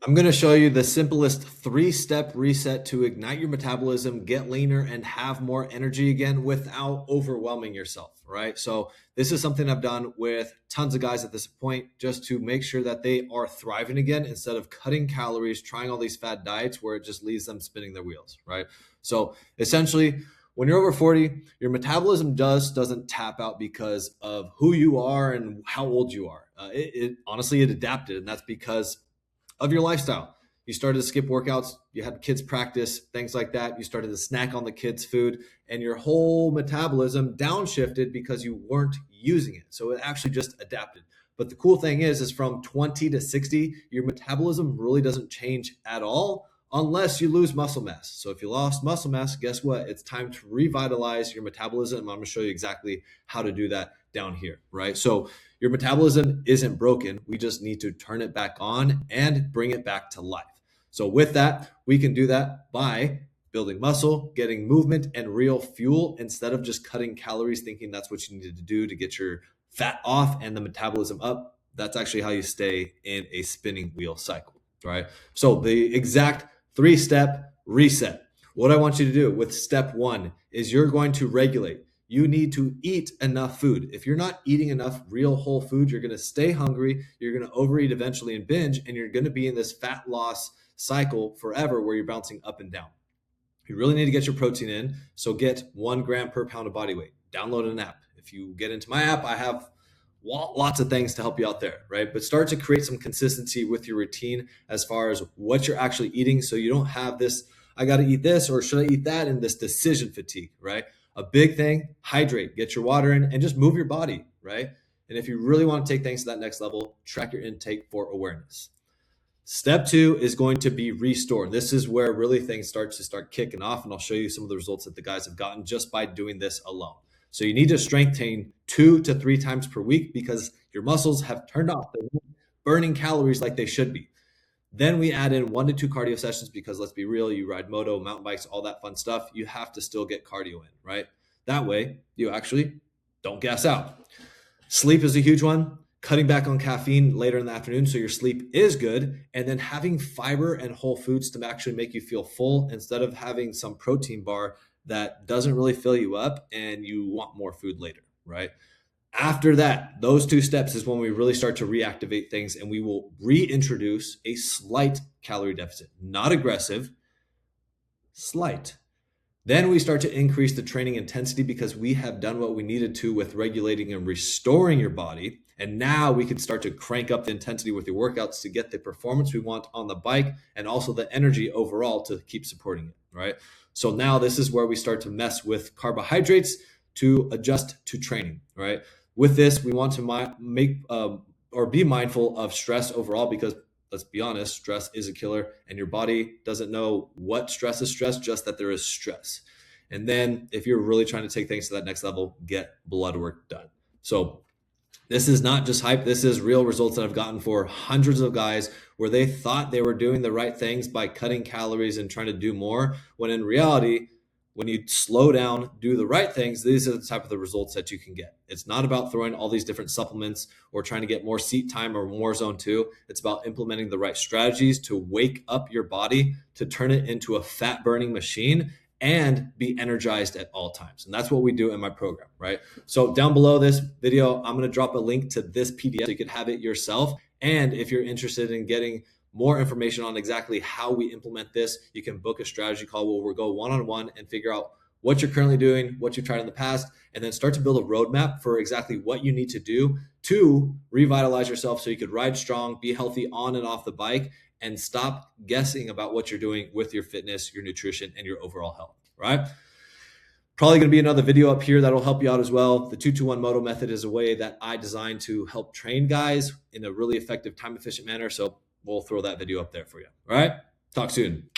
I'm going to show you the simplest 3-step reset to ignite your metabolism, get leaner, and have more energy again without overwhelming yourself, right? So this is something I've done with tons of guys at this point just to make sure that they are thriving again instead of cutting calories, trying all these fad diets where it just leaves them spinning their wheels, right? So essentially, when you're over 40, your metabolism doesn't tap out because of who you are and how old you are. Honestly, it adapted, and that's because of your lifestyle. You started to skip workouts, you had kids practice, things like that. You started to snack on the kids' food, and your whole metabolism downshifted because you weren't using it. So it actually just adapted. But the cool thing is from 20 to 60, your metabolism really doesn't change at all unless you lose muscle mass. So if you lost muscle mass, guess what? It's time to revitalize your metabolism. I'm going to show you exactly how to do that down here, right? So your metabolism isn't broken. We just need to turn it back on and bring it back to life. So with that, we can do that by building muscle, getting movement and real fuel instead of just cutting calories, thinking that's what you needed to do to get your fat off and the metabolism up. That's actually how you stay in a spinning wheel cycle, right? So the exact 3-step reset. What I want you to do with step 1 is you're going to regulate. You need to eat enough food. If you're not eating enough real whole food, you're going to stay hungry, you're going to overeat eventually and binge, and you're going to be in this fat loss cycle forever where you're bouncing up and down. You really need to get your protein in, so get 1 gram per pound of body weight. Download an app. If you get into my app, I have lots of things to help you out there, right? But start to create some consistency with your routine as far as what you're actually eating, so you don't have this, I got to eat this or should I eat that, and this decision fatigue, right? A big thing, hydrate, get your water in, and just move your body, right? And if you really want to take things to that next level, track your intake for awareness. Step 2 is going to be restore. This is where really things start kicking off, and I'll show you some of the results that the guys have gotten just by doing this alone. So you need to strength train 2 to 3 times per week because your muscles have turned off. They're burning calories like they should be. Then we add in 1 to 2 cardio sessions because let's be real, you ride moto, mountain bikes, all that fun stuff. You have to still get cardio in, right? That way you actually don't gas out. Sleep is a huge one. Cutting back on caffeine later in the afternoon so your sleep is good, and then having fiber and whole foods to actually make you feel full instead of having some protein bar that doesn't really fill you up and you want more food later, right? After that, those 2 steps is when we really start to reactivate things, and we will reintroduce a slight calorie deficit, not aggressive, slight. Then we start to increase the training intensity because we have done what we needed to with regulating and restoring your body. And now we can start to crank up the intensity with your workouts to get the performance we want on the bike and also the energy overall to keep supporting it, right? So now this is where we start to mess with carbohydrates to adjust to training, right? With this, we want to be mindful of stress overall because let's be honest, stress is a killer, and your body doesn't know what stress is stress, just that there is stress. And then if you're really trying to take things to that next level, get blood work done. So this is not just hype. This is real results that I've gotten for hundreds of guys where they thought they were doing the right things by cutting calories and trying to do more, when in reality, when you slow down, do the right things, these are the type of the results that you can get. It's not about throwing all these different supplements or trying to get more seat time or more zone 2. It's about implementing the right strategies to wake up your body, to turn it into a fat burning machine and be energized at all times. And that's what we do in my program, right? So down below this video, I'm going to drop a link to this PDF so you can have it yourself. And if you're interested in getting more information on exactly how we implement this, you can book a strategy call where we'll go one-on-one and figure out what you're currently doing, what you've tried in the past, and then start to build a roadmap for exactly what you need to do to revitalize yourself so you could ride strong, be healthy on and off the bike, and stop guessing about what you're doing with your fitness, your nutrition, and your overall health, right? Probably going to be another video up here that'll help you out as well. The 2-2-1 Moto method is a way that I designed to help train guys in a really effective, time-efficient manner. So we'll throw that video up there for you. All right. Talk soon.